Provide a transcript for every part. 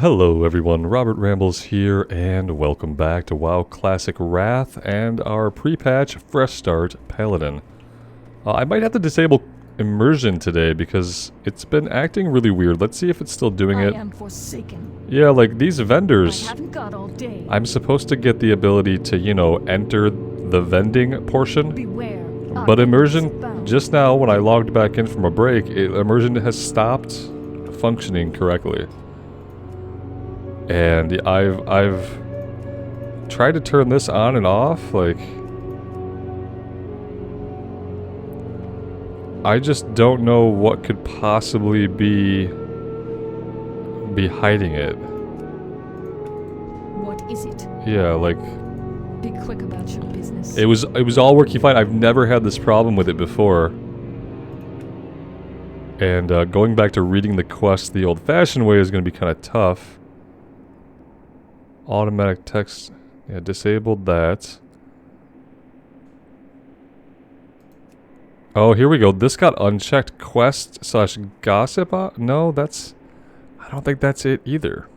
Hello everyone, Robert Rambles here, and welcome back to WoW Classic Wrath and our pre-patch Fresh Start Paladin. I might have to disable Immersion today because it's been acting really weird. Let's see if it's still doing it. I am forsaken. Yeah, like these vendors, I haven't got all day. I'm supposed to get the ability to, you know, enter the vending portion. Beware. But Immersion, just now when I logged back in from a break, Immersion has stopped functioning correctly. And I've tried to turn this on and off, like, I just don't know what could possibly be hiding it. What is it? Yeah, like, Be quick about your business. it was all working fine. I've never had this problem with it before. And going back to reading the quest the old-fashioned way is going to be kind of tough. Automatic text, yeah, disabled that. Oh, here we go. This got unchecked. Quest / gossip. No, that's, I don't think that's it either.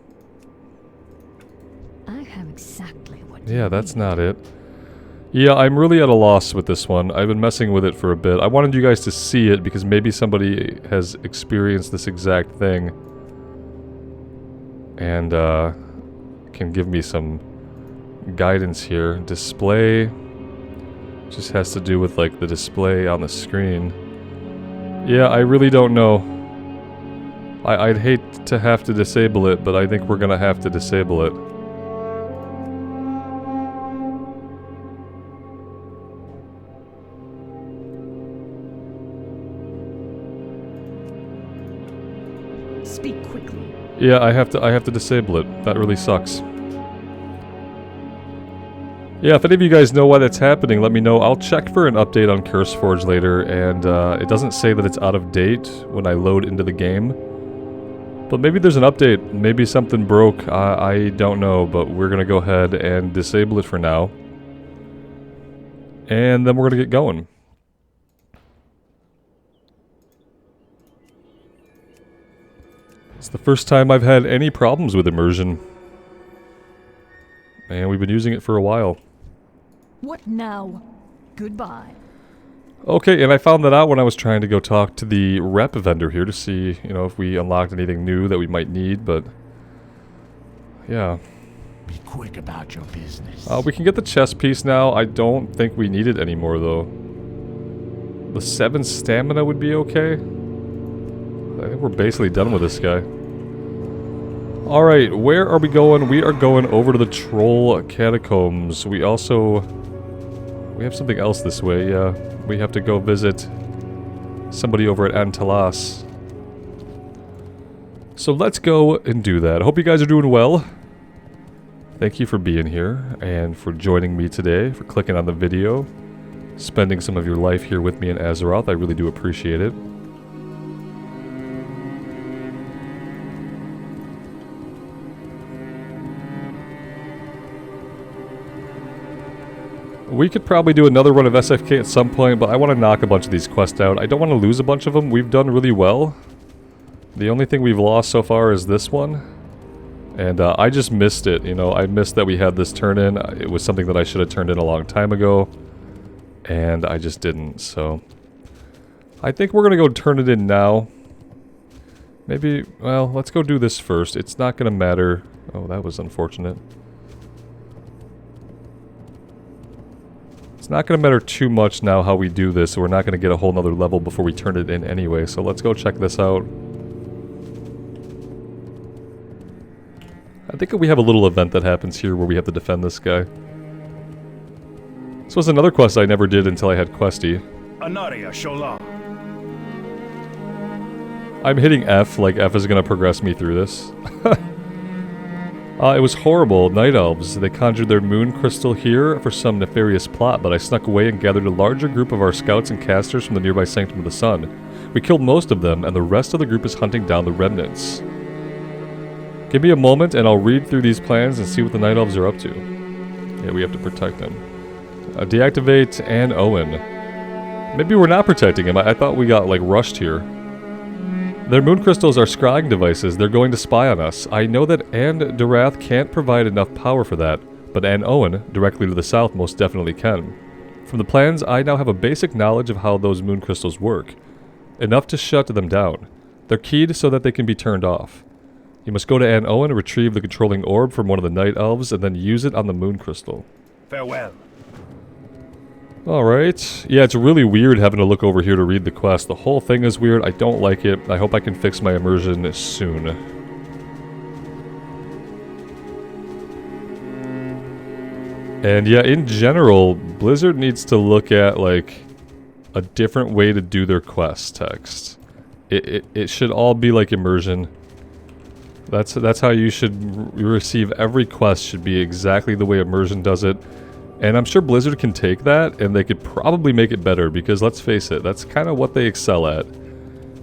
I have exactly what Yeah, that's not it. Yeah, I'm really at a loss with this one. I've been messing with it for a bit. I wanted you guys to see it because maybe somebody has experienced this exact thing. And, can give me some guidance here. Display just has to do with like the display on the screen. Yeah, I really don't know. I'd hate to have to disable it, but I think we're gonna have to disable it. Speak quickly. Yeah, I have to disable it. That really sucks. Yeah, if any of you guys know why that's happening, let me know. I'll check for an update on CurseForge later, and it doesn't say that it's out of date when I load into the game. But maybe there's an update. Maybe something broke. I don't know, but we're gonna go ahead and disable it for now. And then we're gonna get going. It's the first time I've had any problems with Immersion. And we've been using it for a while. What now? Goodbye. Okay, and I found that out when I was trying to go talk to the rep vendor here to see, you know, if we unlocked anything new that we might need, but yeah. Be quick about your business. We can get the chest piece now. I don't think we need it anymore, though. The 7 stamina would be okay. I think we're basically done with this guy. Alright, where are we going? We are going over to the troll catacombs. We have something else this way, yeah. We have to go visit somebody over at Antalas. So let's go and do that. I hope you guys are doing well. Thank you for being here and for joining me today, for clicking on the video, spending some of your life here with me in Azeroth. I really do appreciate it. We could probably do another run of SFK at some point, but I want to knock a bunch of these quests out. I don't want to lose a bunch of them. We've done really well. The only thing we've lost so far is this one. And I just missed it, you know. I missed that we had this turn in. It was something that I should have turned in a long time ago. And I just didn't, so I think we're going to go turn it in now. Maybe, well, let's go do this first. It's not going to matter. Oh, that was unfortunate. It's not going to matter too much now how we do this, so we're not going to get a whole nother level before we turn it in anyway, so let's go check this out. I think we have a little event that happens here where we have to defend this guy. This was another quest I never did until I had Questy. Anaria Shola. I'm hitting F, like F is going to progress me through this. It was horrible. Night Elves. They conjured their moon crystal here for some nefarious plot, but I snuck away and gathered a larger group of our scouts and casters from the nearby Sanctum of the Sun. We killed most of them, and the rest of the group is hunting down the remnants. Give me a moment, and I'll read through these plans and see what the Night Elves are up to. Yeah, we have to protect them. Deactivate and Owen. Maybe we're not protecting him. I thought we got, like, rushed here. Their moon crystals are scrying devices. They're going to spy on us. I know that Anne Durath can't provide enough power for that, but Anne Owen, directly to the south, most definitely can. From the plans, I now have a basic knowledge of how those moon crystals work. Enough to shut them down. They're keyed so that they can be turned off. You must go to Anne Owen and retrieve the controlling orb from one of the night elves and then use it on the moon crystal. Farewell. Alright. Yeah, it's really weird having to look over here to read the quest. The whole thing is weird. I don't like it. I hope I can fix my immersion soon. And yeah, in general, Blizzard needs to look at, like, a different way to do their quest text. It should all be like immersion. That's how you should receive every quest, should be exactly the way immersion does it. And I'm sure Blizzard can take that, and they could probably make it better, because let's face it, that's kind of what they excel at.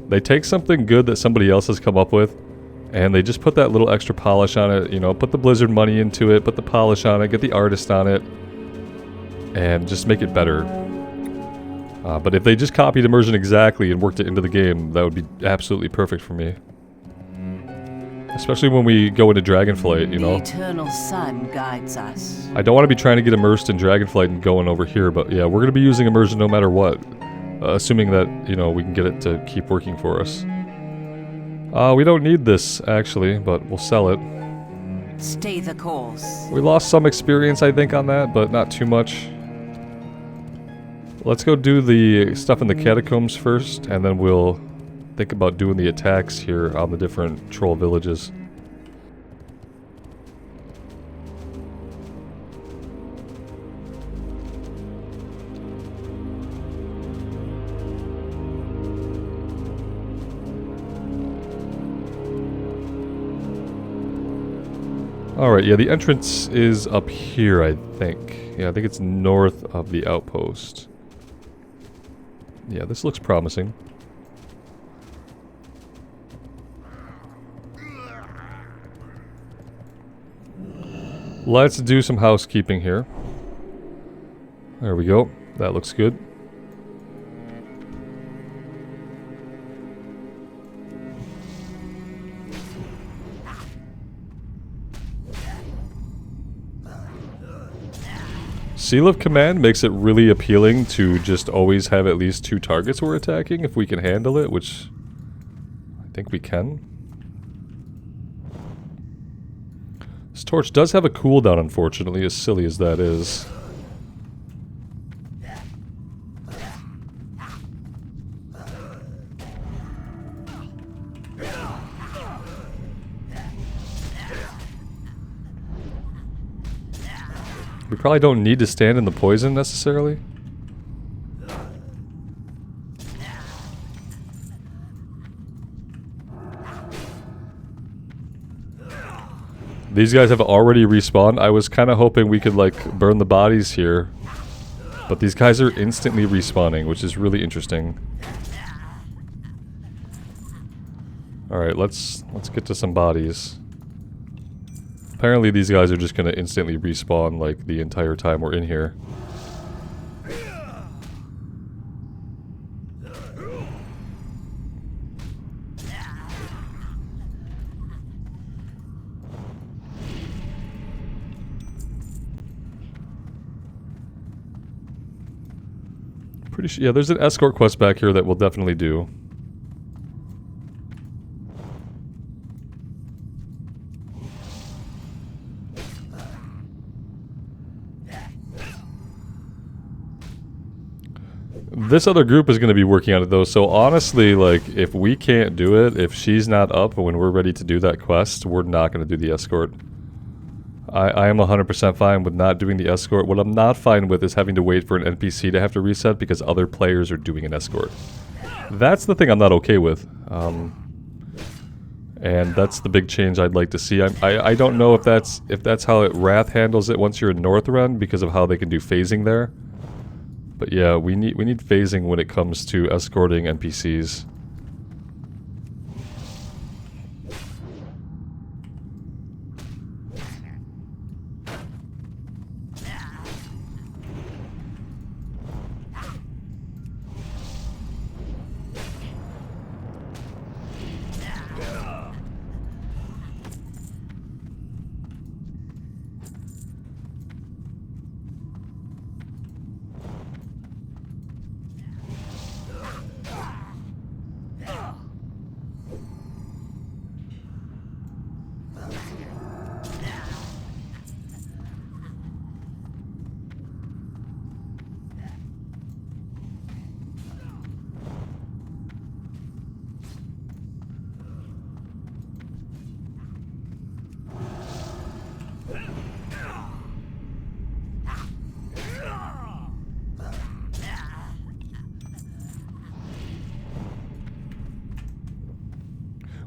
They take something good that somebody else has come up with, and they just put that little extra polish on it, you know, put the Blizzard money into it, put the polish on it, get the artist on it, and just make it better. But if they just copied immersion exactly and worked it into the game, that would be absolutely perfect for me. Especially when we go into Dragonflight, you know. The eternal sun guides us. I don't want to be trying to get immersed in Dragonflight and going over here, but yeah, we're going to be using immersion no matter what. Assuming that, you know, we can get it to keep working for us. We don't need this, actually, but we'll sell it. Stay the course. We lost some experience, I think, on that, but not too much. Let's go do the stuff in the catacombs first, and then we'll think about doing the attacks here on the different troll villages. Alright, yeah, the entrance is up here, I think. Yeah, I think it's north of the outpost. Yeah, this looks promising. Let's do some housekeeping here. There we go. That looks good. Seal of Command makes it really appealing to just always have at least 2 targets we're attacking if we can handle it, which I think we can. This torch does have a cooldown, unfortunately, as silly as that is. We probably don't need to stand in the poison necessarily. These guys have already respawned. I was kind of hoping we could, like, burn the bodies here. But these guys are instantly respawning, which is really interesting. Alright, let's get to some bodies. Apparently these guys are just going to instantly respawn, like, the entire time we're in here. Pretty sure, yeah, there's an escort quest back here that we'll definitely do. This other group is going to be working on it though, so honestly, like, if we can't do it, if she's not up when we're ready to do that quest, we're not going to do the escort. I am 100% fine with not doing the escort. What I'm not fine with is having to wait for an NPC to have to reset because other players are doing an escort. That's the thing I'm not okay with. And that's the big change I'd like to see. I don't know if that's how Wrath handles it once you're in Northrend because of how they can do phasing there. But yeah, we need phasing when it comes to escorting NPCs.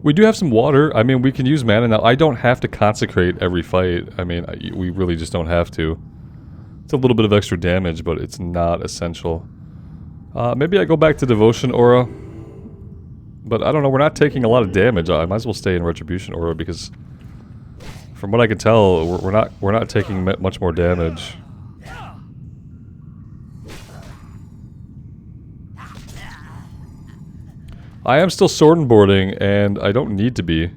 We do have some water. I mean, we can use mana now. I don't have to consecrate every fight. I mean, we really just don't have to. It's a little bit of extra damage, but it's not essential. Maybe I go back to Devotion Aura. But I don't know, we're not taking a lot of damage. I might as well stay in Retribution Aura because from what I can tell, we're not taking much more damage. I am still sword and boarding, and I don't need to be.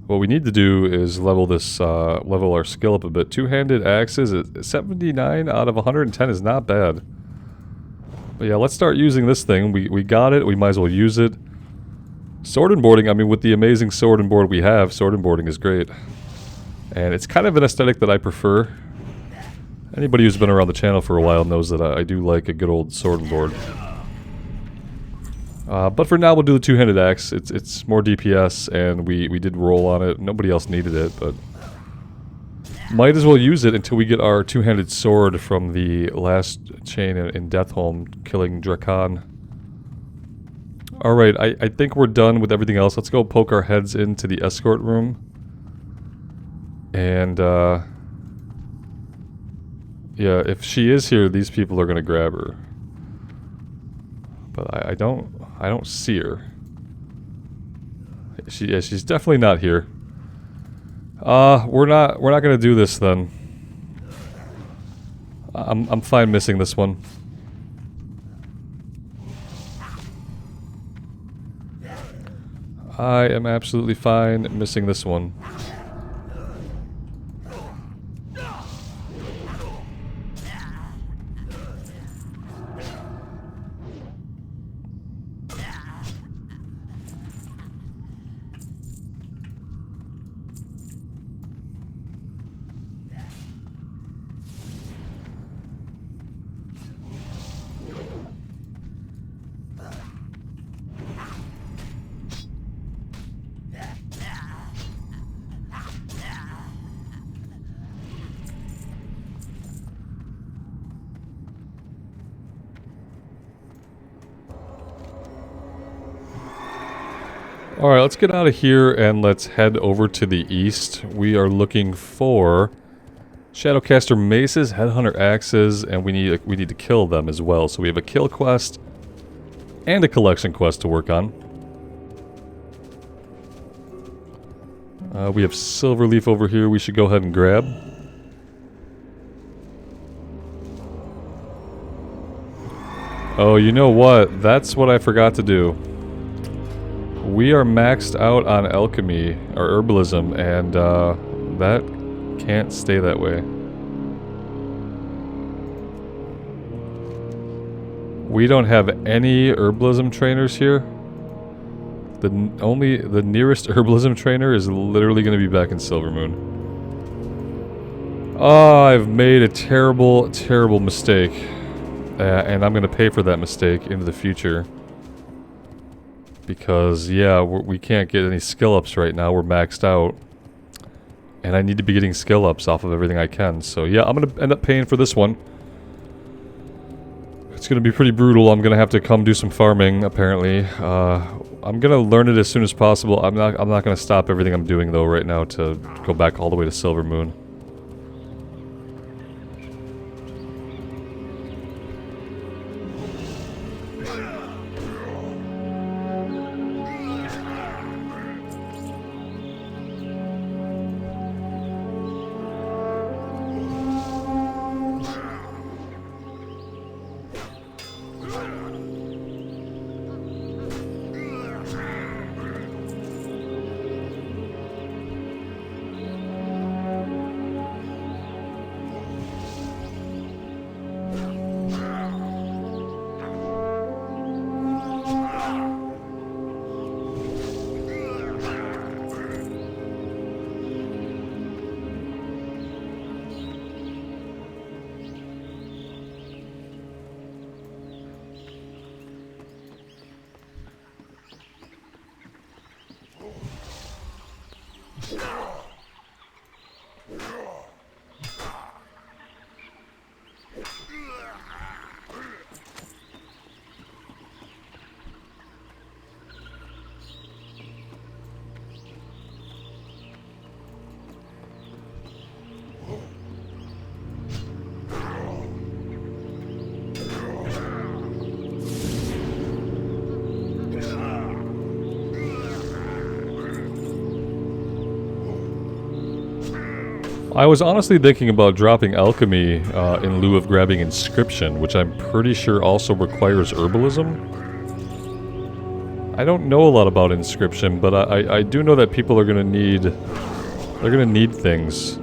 What we need to do is level this, level our skill up a bit. Two-handed axes at 79 out of 110 is not bad. But yeah, let's start using this thing. We got it, we might as well use it. Sword and boarding, I mean, with the amazing sword and board we have, sword and boarding is great. And it's kind of an aesthetic that I prefer. Anybody who's been around the channel for a while knows that I do like a good old sword and board. But for now, we'll do the two-handed axe. It's more DPS, and we did roll on it. Nobody else needed it, but might as well use it until we get our two-handed sword from the last chain in Deatholme, killing Drakon. Alright, I think we're done with everything else. Let's go poke our heads into the escort room. And, yeah, if she is here, these people are gonna grab her. But I don't see her. Yeah, she's definitely not here. We're not gonna do this then. I'm fine missing this one. I am absolutely fine missing this one. Alright, let's get out of here and let's head over to the east. We are looking for Shadowcaster maces, Headhunter axes, and we need to kill them as well. So we have a kill quest and a collection quest to work on. We have Silverleaf over here we should go ahead and grab. Oh, you know what? That's what I forgot to do. We are maxed out on alchemy, or herbalism, and that can't stay that way. We don't have any herbalism trainers here. The nearest herbalism trainer is literally going to be back in Silvermoon. Oh, I've made a terrible, terrible mistake. And I'm going to pay for that mistake into the future. Because, yeah, we can't get any skill ups right now. We're maxed out. And I need to be getting skill ups off of everything I can. So, yeah, I'm going to end up paying for this one. It's going to be pretty brutal. I'm going to have to come do some farming, apparently. I'm going to learn it as soon as possible. I'm not going to stop everything I'm doing, though, right now to go back all the way to Silvermoon. I was honestly thinking about dropping alchemy in lieu of grabbing inscription, which I'm pretty sure also requires herbalism. I don't know a lot about inscription, but I do know that people are gonna need... They're gonna need things.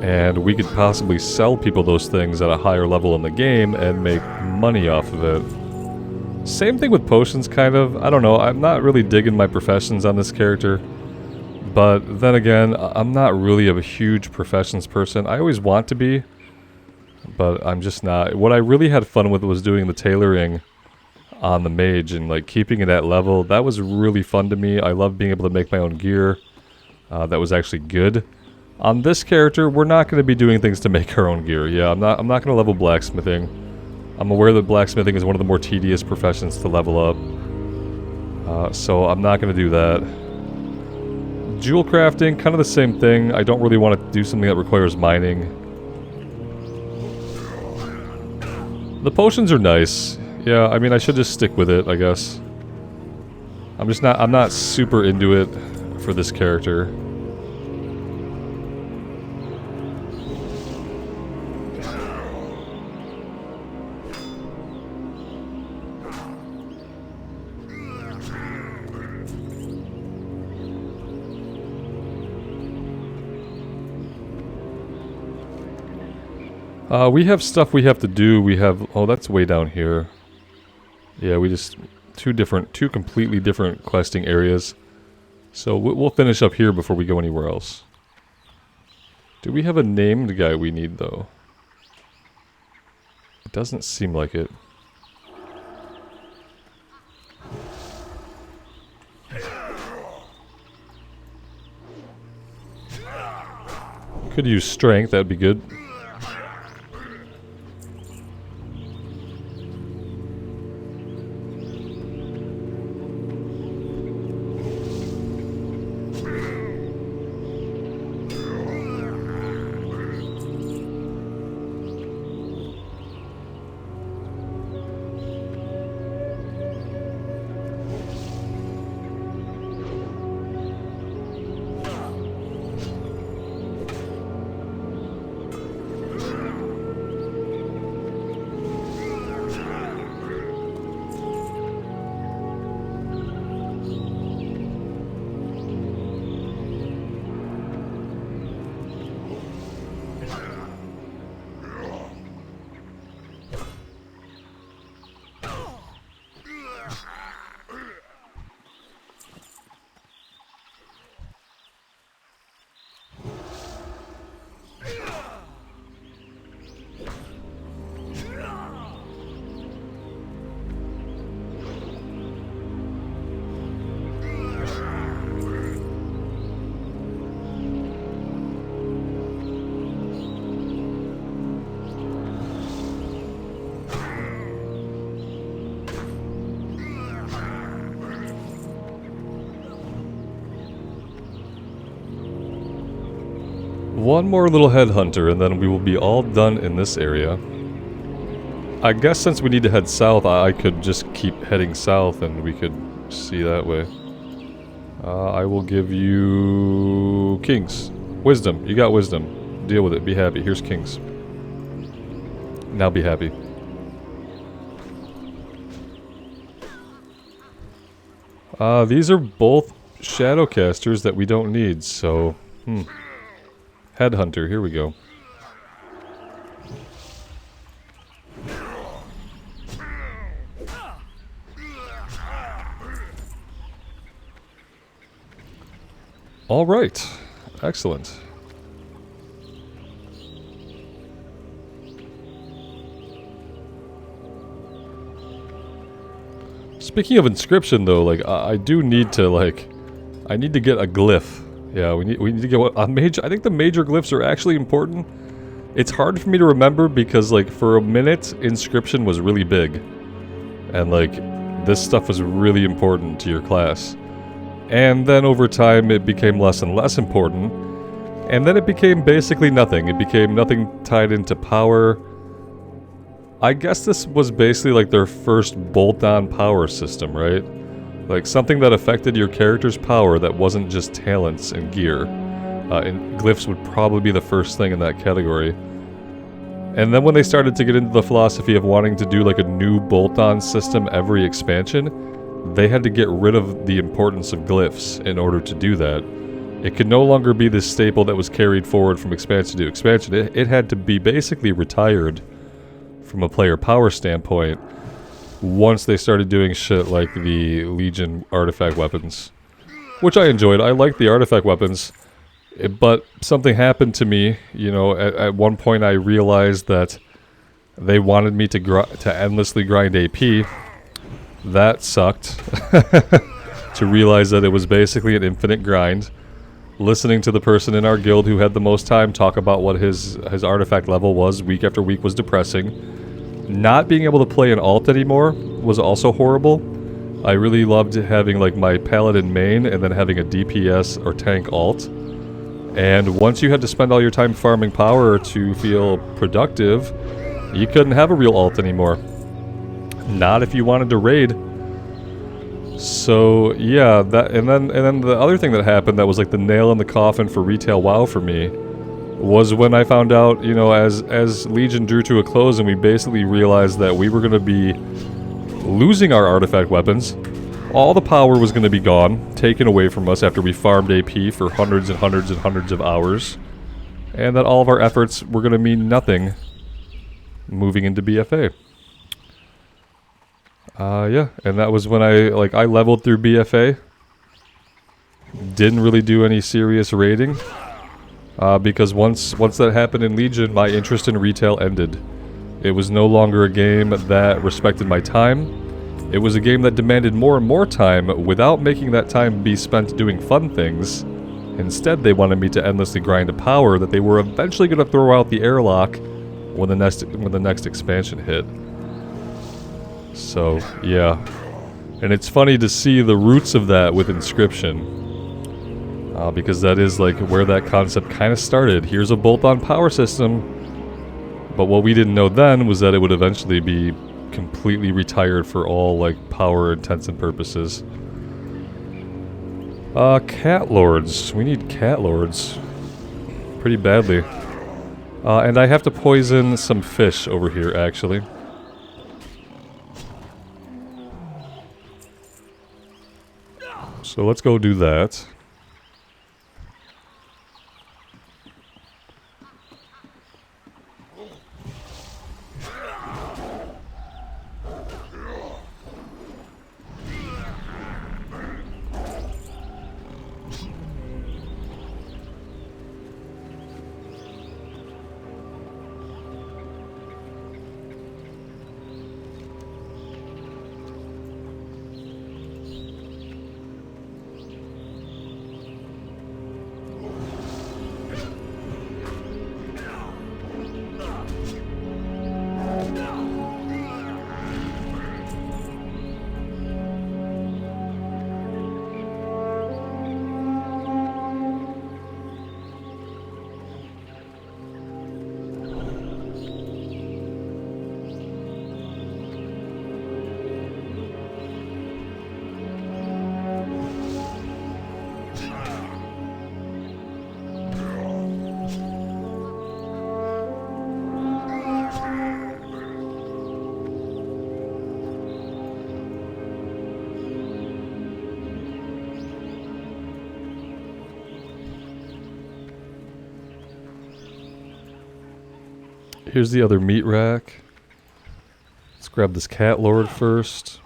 And we could possibly sell people those things at a higher level in the game and make money off of it. Same thing with potions, kind of. I don't know, I'm not really digging my professions on this character. But then again, I'm not really a huge professions person. I always want to be, but I'm just not. What I really had fun with was doing the tailoring on the mage and like keeping it at level. That was really fun to me. I love being able to make my own gear. That was actually good. On this character, we're not going to be doing things to make our own gear. Yeah, I'm not going to level blacksmithing. I'm aware that blacksmithing is one of the more tedious professions to level up. So I'm not going to do that. Jewel crafting, kind of the same thing. I don't really want to do something that requires mining. The potions are nice. Yeah, I mean, I should just stick with it, I guess. I'm not super into it for this character. We have stuff we have to do. We have... Oh, that's way down here. Yeah, we just... Two completely different questing areas. So we'll finish up here before we go anywhere else. Do we have a named guy we need, though? It doesn't seem like it. Could use strength, that'd be good. One more little headhunter and then we will be all done in this area. I guess since we need to head south, I could just keep heading south and we could see that way. I will give you... Kings. Wisdom. You got wisdom. Deal with it. Be happy. Here's Kings. Now be happy. These are both Shadowcasters that we don't need, so... Headhunter, here we go. All right, excellent. Speaking of inscription, though, like I do need to I need to get a glyph. Yeah, we need to get a major. I think the major glyphs are actually important. It's hard for me to remember because like for a minute, inscription was really big, and like this stuff was really important to your class. And then over time, it became less and less important, and then it became basically nothing. It became nothing tied into power. I guess this was basically like their first bolt-on power system, right? Like something that affected your character's power that wasn't just talents and gear. And glyphs would probably be the first thing in that category. And then when they started to get into the philosophy of wanting to do like a new bolt-on system every expansion, they had to get rid of the importance of glyphs in order to do that. It could no longer be this staple that was carried forward from expansion to expansion. It had to be basically retired from a player power standpoint once they started doing shit like the Legion artifact weapons. Which I enjoyed. I liked the artifact weapons. But something happened to me, you know, at one point I realized that they wanted me to endlessly grind AP. That sucked. To realize that it was basically an infinite grind. Listening to the person in our guild who had the most time talk about what his artifact level was week after week was depressing. Not being able to play an alt anymore was also horrible. I really loved having like my Paladin main and then having a DPS or tank alt. And once you had to spend all your time farming power to feel productive, you couldn't have a real alt anymore. Not if you wanted to raid. So yeah, that and then the other thing that happened that was like the nail in the coffin for retail WoW for me was when I found out, you know, as Legion drew to a close and we basically realized that we were going to be losing our artifact weapons. All the power was going to be gone, taken away from us after we farmed AP for hundreds and hundreds and hundreds of hours, and that all of our efforts were going to mean nothing moving into BFA. Yeah, and that was when I leveled through BFA. Didn't really do any serious raiding, because once that happened in Legion, my interest in retail ended. It was no longer a game that respected my time. It was a game that demanded more and more time without making that time be spent doing fun things. Instead, they wanted me to endlessly grind a power that they were eventually going to throw out the airlock when the next expansion hit. So, yeah. And it's funny to see the roots of that with Inscription. Because that is like where that concept kind of started. Here's a bolt-on power system. But what we didn't know then was that it would eventually be completely retired for all like power intents and purposes. Cat lords. We need cat lords pretty badly. And I have to poison some fish over here actually. So let's go do that. Here's the other meat rack. Let's grab this cat lord first.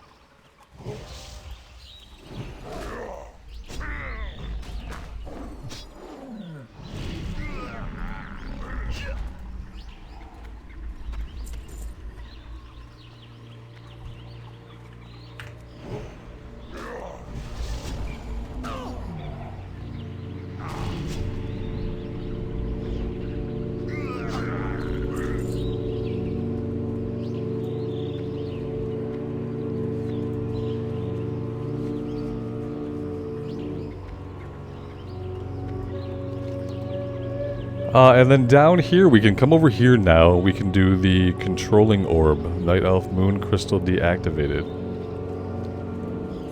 And then down here, we can come over here now. We can do the controlling orb. Night Elf Moon Crystal deactivated.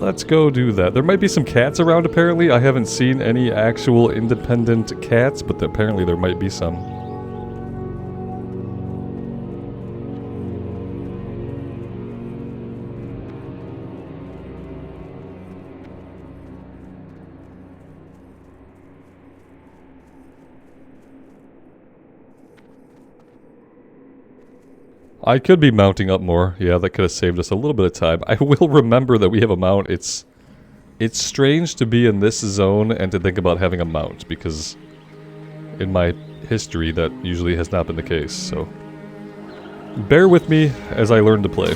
Let's go do that. There might be some cats around, apparently. I haven't seen any actual independent cats, but apparently there might be some. I could be mounting up more. Yeah, that could have saved us a little bit of time. I will remember that we have a mount. It's strange to be in this zone and to think about having a mount, because in my history that usually has not been the case, so bear with me as I learn to play.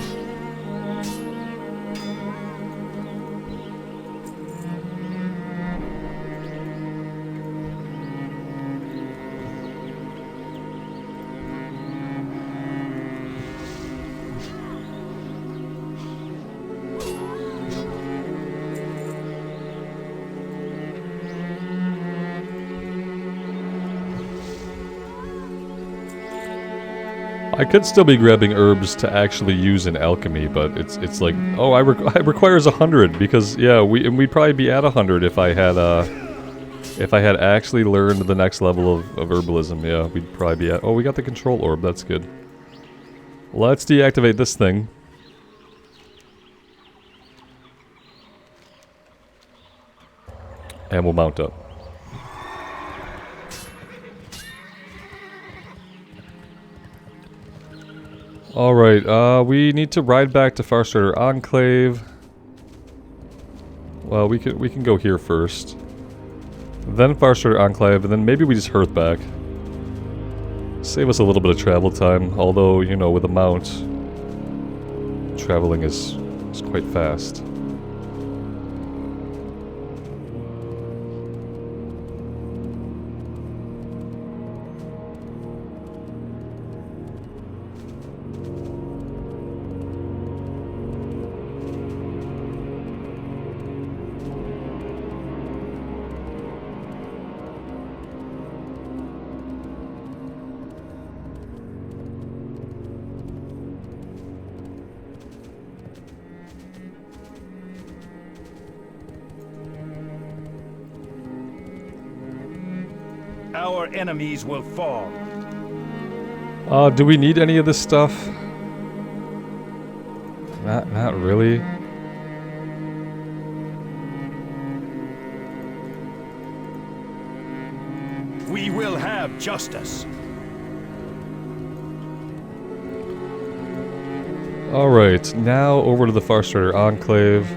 I could still be grabbing herbs to actually use in alchemy, but it's like, oh, it requires 100 because yeah, we'd probably be at 100 if I had actually learned the next level of herbalism. Yeah, we'd probably be at. Oh, we got the control orb. That's good. Let's deactivate this thing. And we'll mount up. Alright, we need to ride back to Farstarter Enclave. Well, we can go here first. Then Farstarter Enclave, and then maybe we just hearth back. Save us a little bit of travel time, although, you know, with a mount, traveling is quite fast. Our enemies will fall. Do we need any of this stuff? Not really. We will have justice. Alright, now over to the Farstarter Enclave.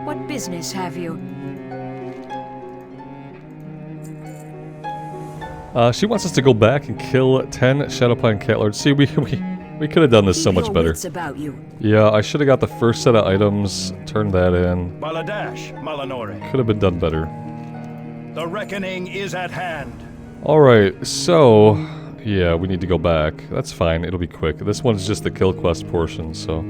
What business have you? She wants us to go back and kill 10 Shadowpine Cat Lords. See, we could have done this so much better. About you. Yeah, I should have got the first set of items, turned that in. Baladash, Malanore. Could have been done better. The reckoning is at hand. Alright, so yeah, we need to go back. That's fine, it'll be quick. This one's just the kill quest portion, so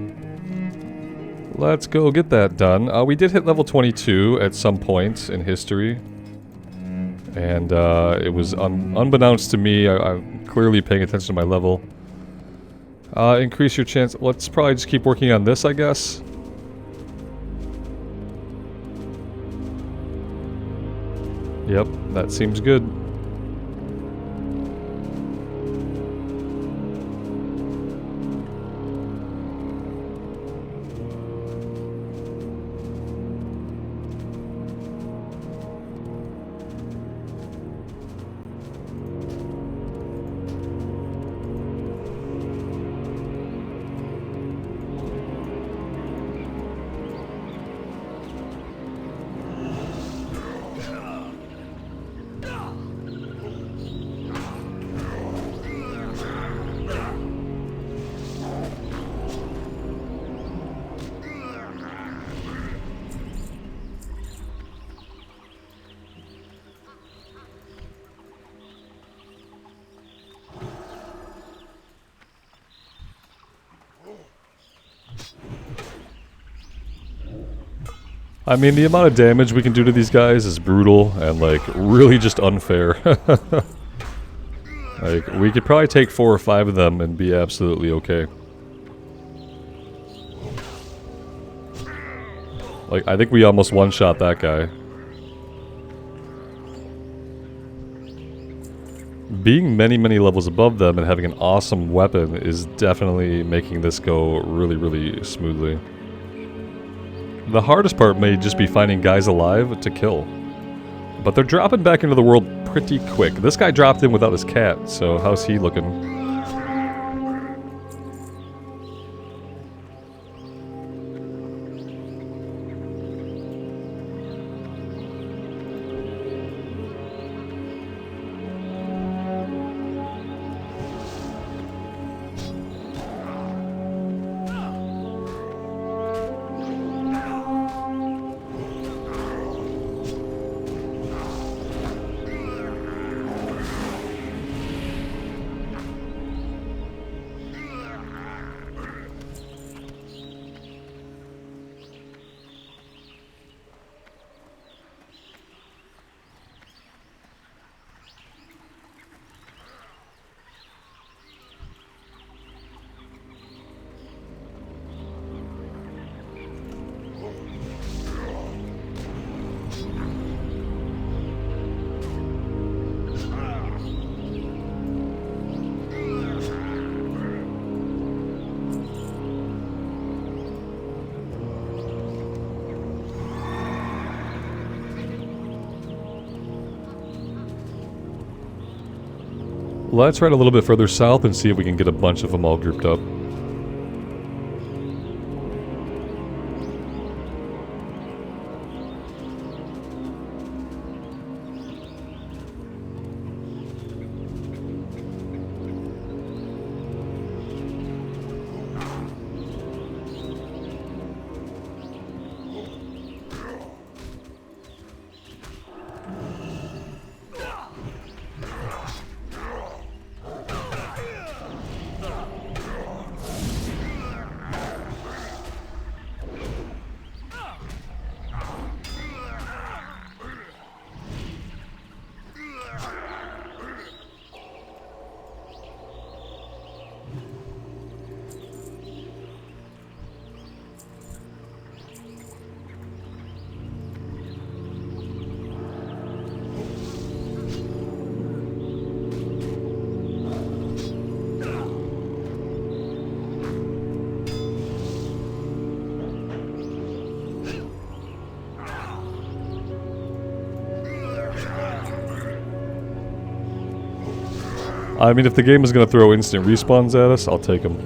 let's go get that done. We did hit level 22 at some point in history. And it was unbeknownst to me. I'm clearly paying attention to my level. Increase your chance. Let's probably just keep working on this, I guess. Yep, that seems good. I mean, the amount of damage we can do to these guys is brutal and, like, really just unfair. Like, we could probably take 4 or 5 of them and be absolutely okay. Like, I think we almost one-shot that guy. Being many, many levels above them and having an awesome weapon is definitely making this go really, really smoothly. The hardest part may just be finding guys alive to kill. But they're dropping back into the world pretty quick. This guy dropped in without his cat, so how's he looking? Let's ride a little bit further south and see if we can get a bunch of them all grouped up. I mean, if the game is going to throw instant respawns at us, I'll take them.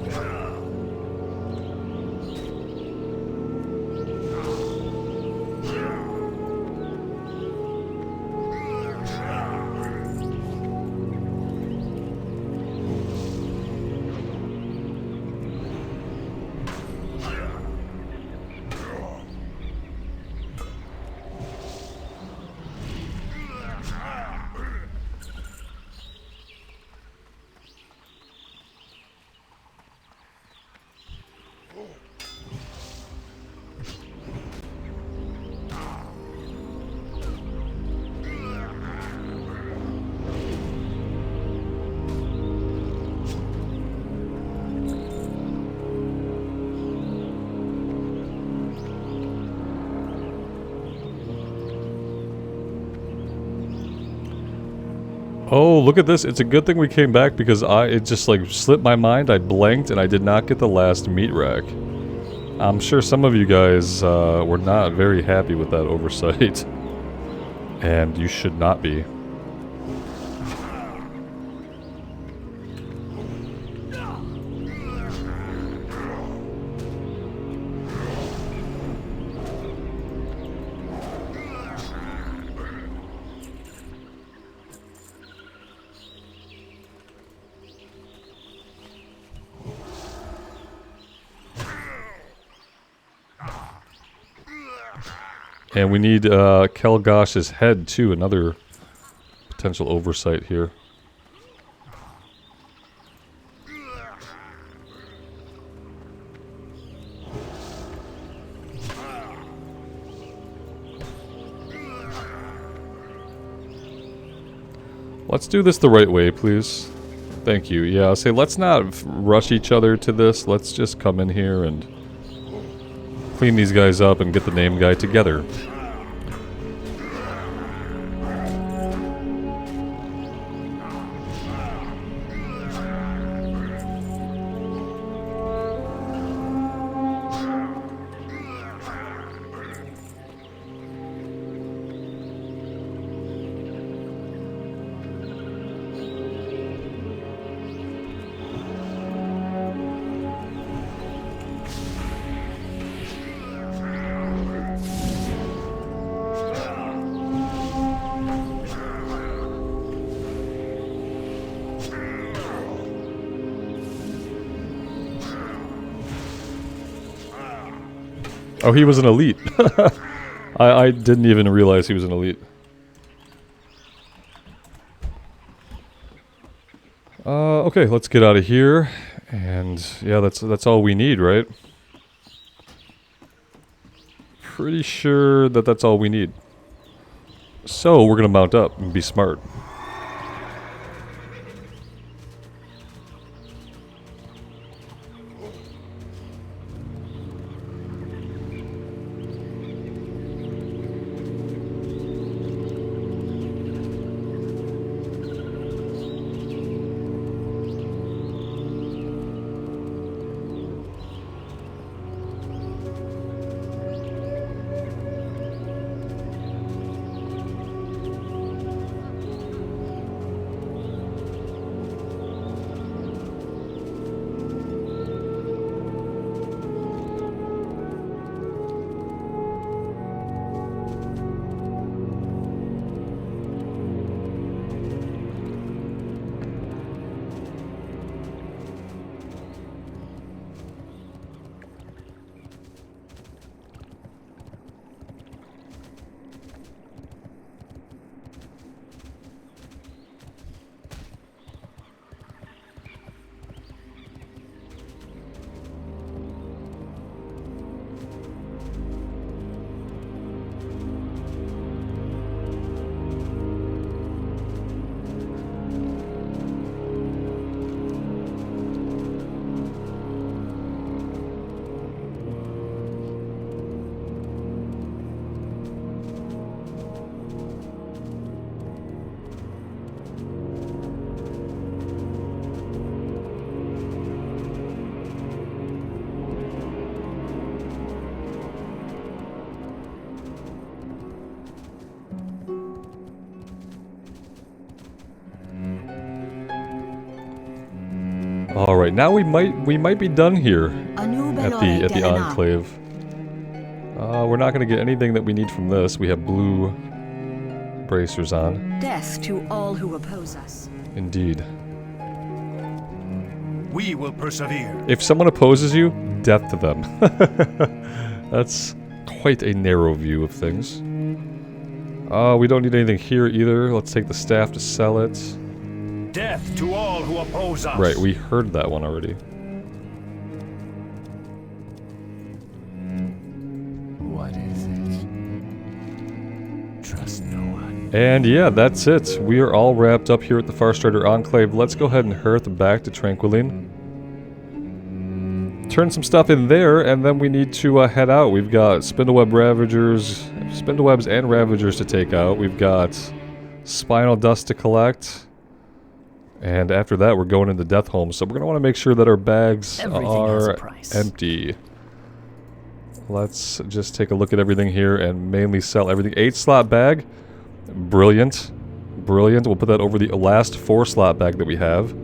Oh, look at this. It's a good thing we came back because it just like slipped my mind. I blanked and I did not get the last meat rack. I'm sure some of you guys were not very happy with that oversight. And you should not be. And we need Kelgosh's head too, another potential oversight here. Let's do this the right way, please. Thank you. Yeah, I'll say let's not rush each other to this. Let's just come in here and clean these guys up and get the name guy together. Oh, he was an elite. I didn't even realize he was an elite. Okay, let's get out of here. And yeah, that's all we need, right? Pretty sure that that's all we need. So we're gonna mount up and be smart. All right, now we might be done here at the Enclave. We're not going to get anything that we need from this. We have blue bracers on. Death to all who oppose us. Indeed. We will persevere. If someone opposes you, death to them. That's quite a narrow view of things. We don't need anything here either. Let's take the staff to sell it. Death to all who oppose us. Right, we heard that one already. What is it? Trust no one. And yeah, that's it. We are all wrapped up here at the Farstrider Enclave. Let's go ahead and hearth back to Tranquiline. Turn some stuff in there, and then we need to head out. We've got Spindlewebs and Ravagers to take out. We've got Spinal Dust to collect. And after that, we're going into Deatholme. So we're going to want to make sure that our bags are empty. Let's just take a look at everything here and mainly sell everything. 8-slot bag. Brilliant. Brilliant. We'll put that over the last 4-slot bag that we have.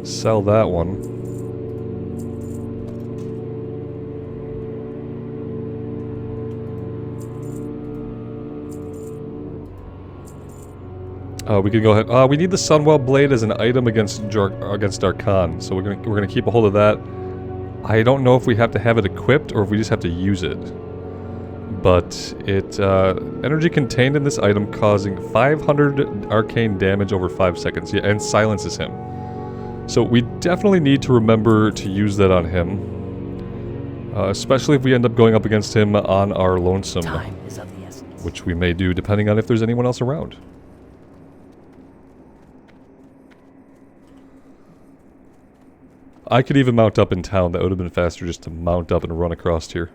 Sell that one. We can go ahead. We need the Sunwell Blade as an item against Darkhan, so we're gonna keep a hold of that. I don't know if we have to have it equipped or if we just have to use it. But it energy contained in this item causing 500 arcane damage over 5 seconds. Yeah, and silences him. So we definitely need to remember to use that on him, especially if we end up going up against him on our lonesome, Time is of the essence. which we may do depending on if there's anyone else around. I could even mount up in town. That would have been faster just to mount up and run across here.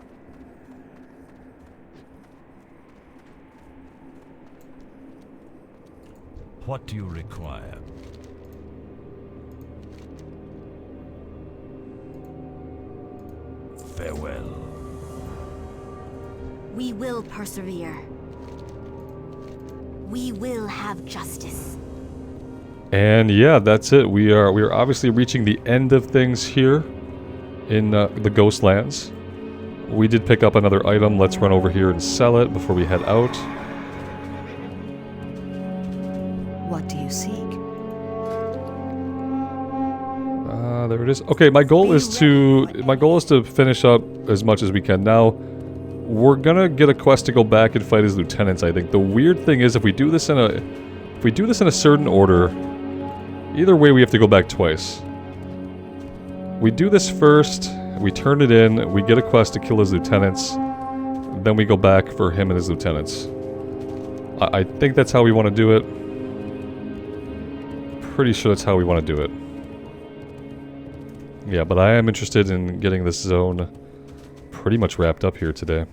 What do you require? Farewell. We will persevere. We will have justice. And yeah, that's it. We are obviously reaching the end of things here in the Ghostlands. We did pick up another item. Let's run over here and sell it before we head out. What do you seek? There it is. Okay, my goal is to finish up as much as we can. Now, we're gonna get a quest to go back and fight as lieutenants. I think the weird thing is if we do this in a certain order, either way we have to go back twice. We do this first, we turn it in, we get a quest to kill his lieutenants, then we go back for him and his lieutenants. I think that's how we want to do it. Pretty sure that's how we want to do it. Yeah, but I am interested in getting this zone pretty much wrapped up here today.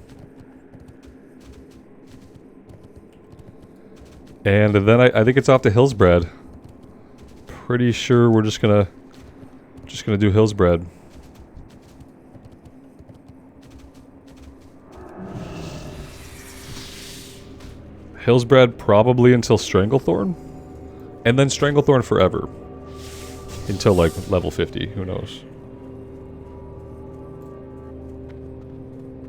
And then I think it's off to Hillsbrad. Pretty sure we're just gonna do Hillsbrad. Hillsbrad probably until Stranglethorn, and then Stranglethorn forever. Until like level 50, who knows.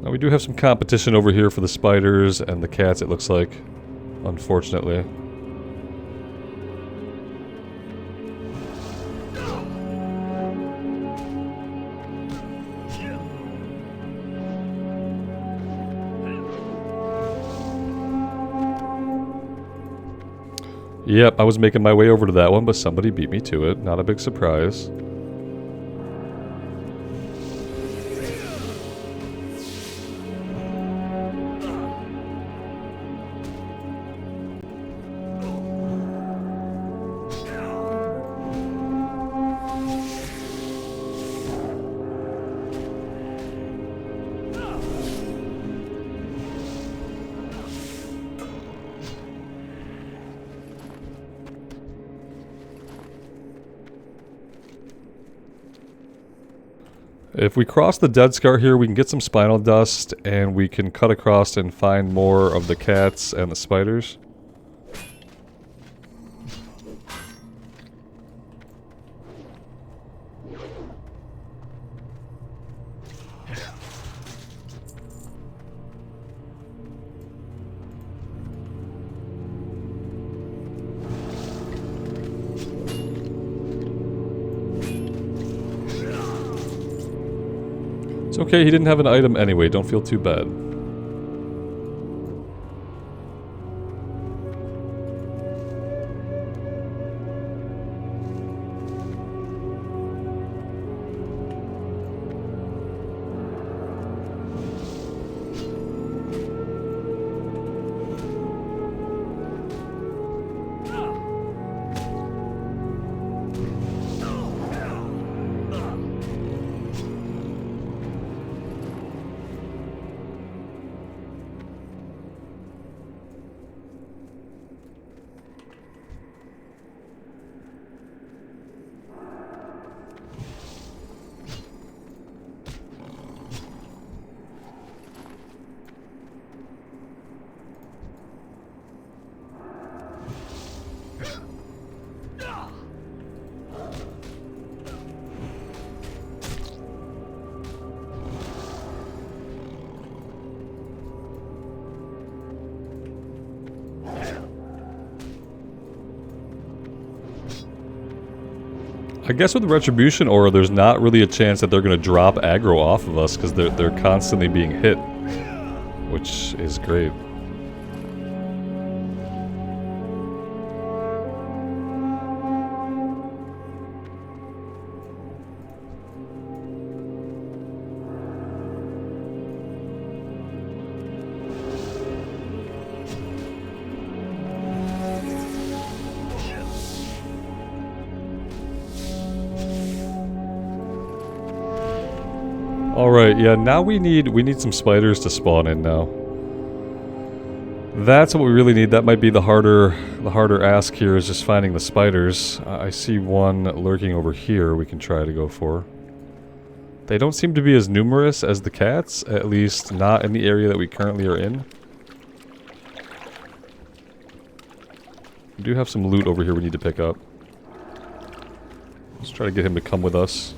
Now we do have some competition over here for the spiders and the cats, it looks like. Unfortunately. Yep, I was making my way over to that one, but somebody beat me to it. Not a big surprise. If we cross the Dead Scar here, we can get some spinal dust, and we can cut across and find more of the cats and the spiders. It's okay, he didn't have an item anyway, don't feel too bad. I guess with Retribution Aura, there's not really a chance that they're going to drop aggro off of us because they're constantly being hit, which is great. Alright, yeah, now we need some spiders to spawn in now. That's what we really need. That might be the harder ask here, is just finding the spiders. I see one lurking over here we can try to go for. They don't seem to be as numerous as the cats, at least not in the area that we currently are in. We do have some loot over here we need to pick up. Let's try to get him to come with us.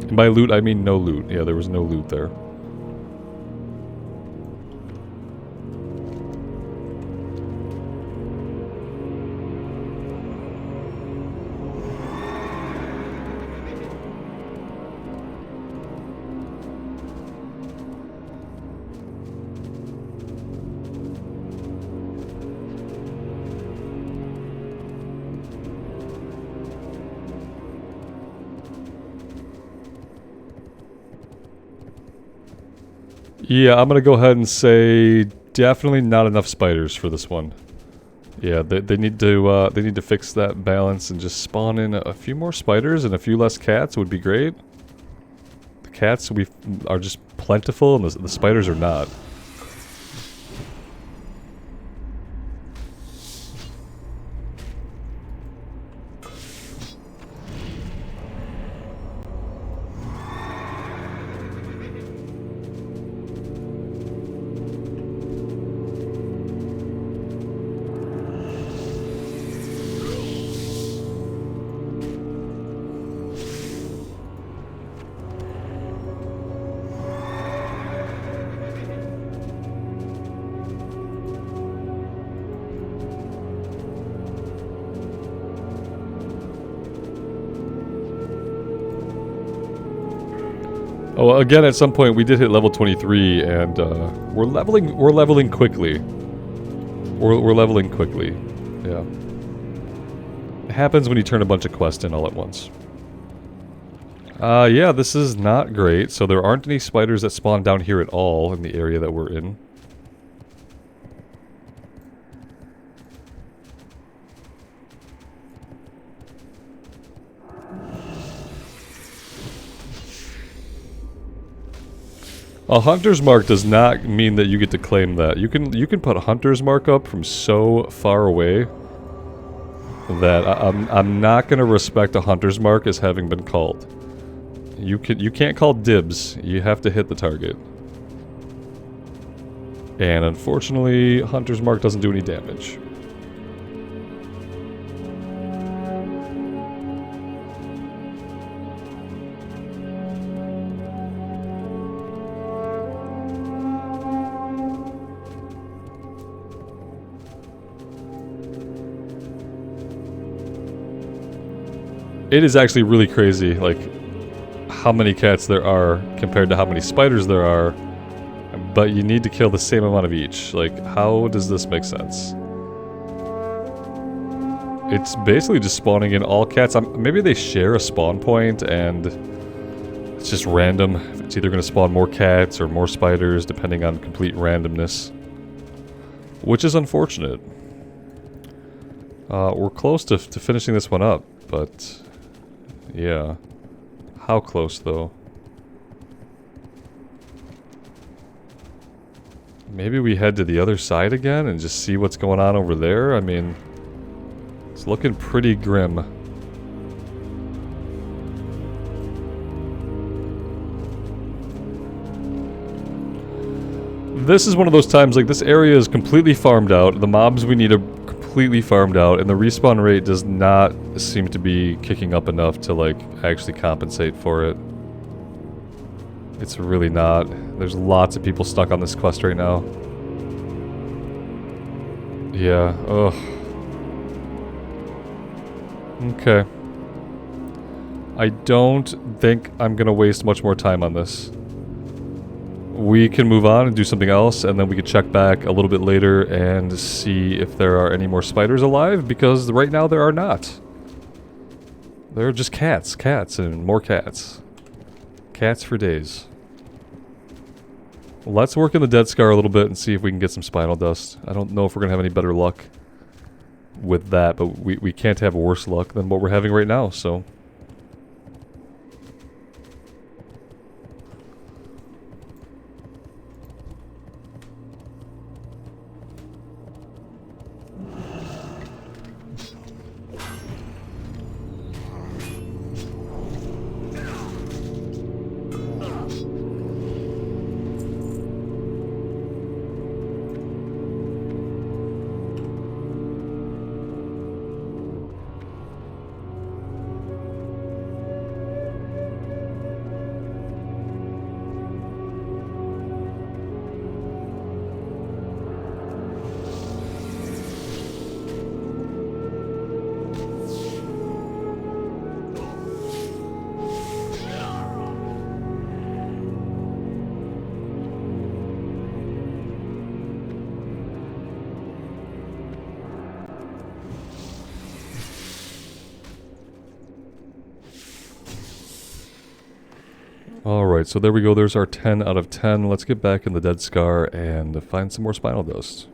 And by loot, I mean no loot. Yeah, there was no loot there. Yeah, I'm gonna go ahead and say definitely not enough spiders for this one. Yeah, they need to fix that balance and just spawn in a few more spiders and a few less cats would be great. The cats are just plentiful and the spiders are not. Oh, again, at some point we did hit level 23, and we're leveling quickly. We're leveling quickly. Yeah. It happens when you turn a bunch of quests in all at once. Yeah, this is not great. So there aren't any spiders that spawn down here at all in the area that we're in. A hunter's mark does not mean that you get to claim that. You can put a hunter's mark up from so far away that I'm not gonna respect a hunter's mark as having been called. You can't call dibs. You have to hit the target. And unfortunately, hunter's mark doesn't do any damage. It is actually really crazy, like, how many cats there are compared to how many spiders there are, but you need to kill the same amount of each. Like, how does this make sense? It's basically just spawning in all cats. Maybe they share a spawn point and it's just random. It's either going to spawn more cats or more spiders, depending on complete randomness. Which is unfortunate. We're close to finishing this one up, but... yeah. How close, though? Maybe we head to the other side again and just see what's going on over there? I mean, it's looking pretty grim. This is one of those times, like, this area is completely farmed out. The mobs we need are completely farmed out, and the respawn rate does not seem to be kicking up enough to, like, actually compensate for it. It's really not. There's lots of people stuck on this quest right now. Yeah, ugh. Okay. I don't think I'm gonna waste much more time on this. We can move on and do something else, and then we can check back a little bit later and see if there are any more spiders alive, because right now there are not. They're just cats. Cats and more cats. Cats for days. Let's work in the Dead Scar a little bit and see if we can get some spinal dust. I don't know if we're going to have any better luck with that, but we can't have worse luck than what we're having right now, so... Alright, so there we go. There's our 10 out of 10. Let's get back in the Dead Scar and find some more spinal dust.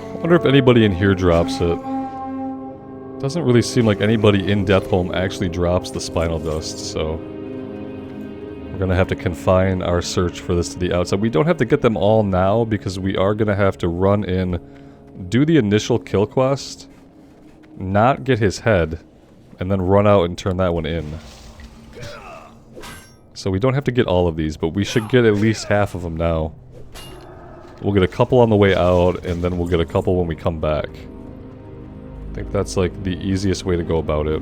I wonder if anybody in here drops it. Doesn't really seem like anybody in Deatholme actually drops the spinal dust, so... we're gonna have to confine our search for this to the outside. We don't have to get them all now, because we are gonna have to run in, do the initial kill quest, not get his head, and then run out and turn that one in. So we don't have to get all of these, but we should get at least half of them now. We'll get a couple on the way out, and then we'll get a couple when we come back. I think that's like the easiest way to go about it.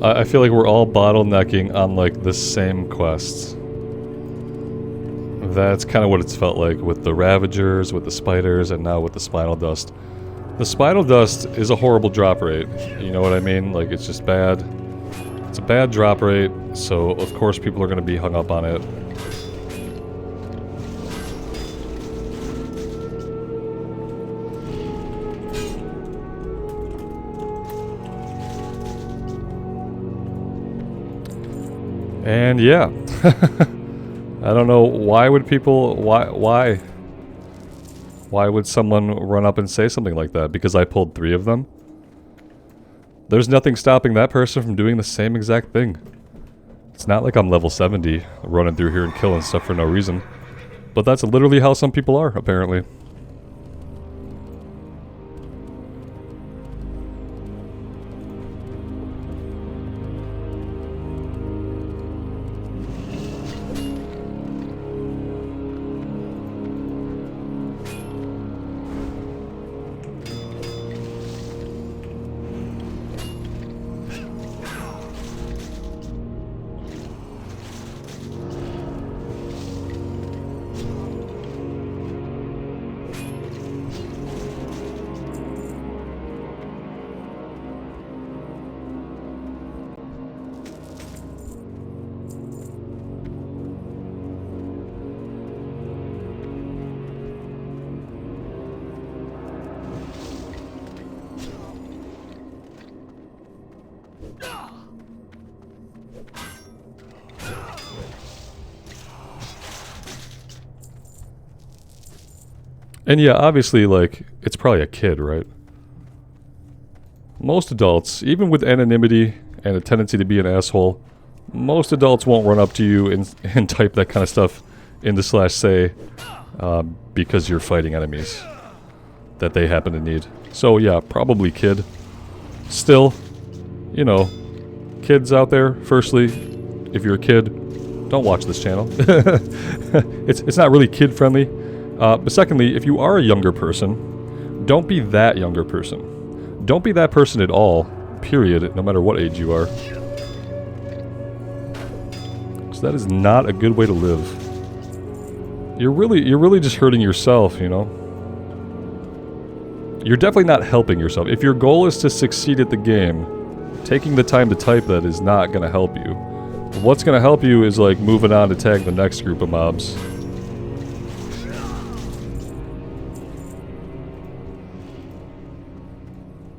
I feel like we're all bottlenecking on like the same quests. That's kind of what it's felt like with the Ravagers, with the spiders, and now with the Spinal Dust. The Spinal Dust is a horrible drop rate, you know what I mean? Like, it's just bad. It's a bad drop rate, so of course people are going to be hung up on it. And yeah, I don't know, why would people, why would someone run up and say something like that? Because I pulled 3 of them? There's nothing stopping that person from doing the same exact thing. It's not like I'm level 70, running through here and killing stuff for no reason. But that's literally how some people are, apparently. And yeah, obviously, like, it's probably a kid, right? Most adults, even with anonymity and a tendency to be an asshole, most adults won't run up to you and type that kind of stuff into /say because you're fighting enemies that they happen to need. So yeah, probably kid. Still, you know, kids out there, firstly, if you're a kid, don't watch this channel. It's not really kid friendly. But secondly, if you are a younger person, don't be that younger person. Don't be that person at all, period, no matter what age you are. Because that is not a good way to live. You're really just hurting yourself, you know? You're definitely not helping yourself. If your goal is to succeed at the game, taking the time to type that is not going to help you. What's going to help you is like moving on to tag the next group of mobs.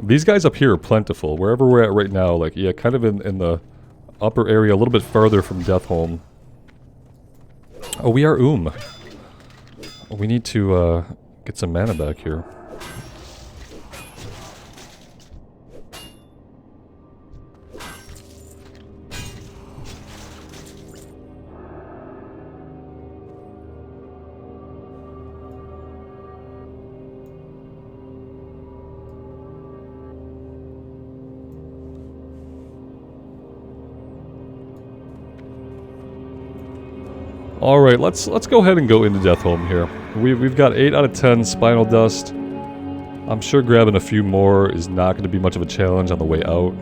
These guys up here are plentiful. Wherever we're at right now, like, yeah, kind of in the upper area, a little bit farther from Deatholme. Oh, we are We need to get some mana back here. Alright, let's go ahead and go into Deatholme here. We've got 8 out of 10 Spinal Dust. I'm sure grabbing a few more is not going to be much of a challenge on the way out.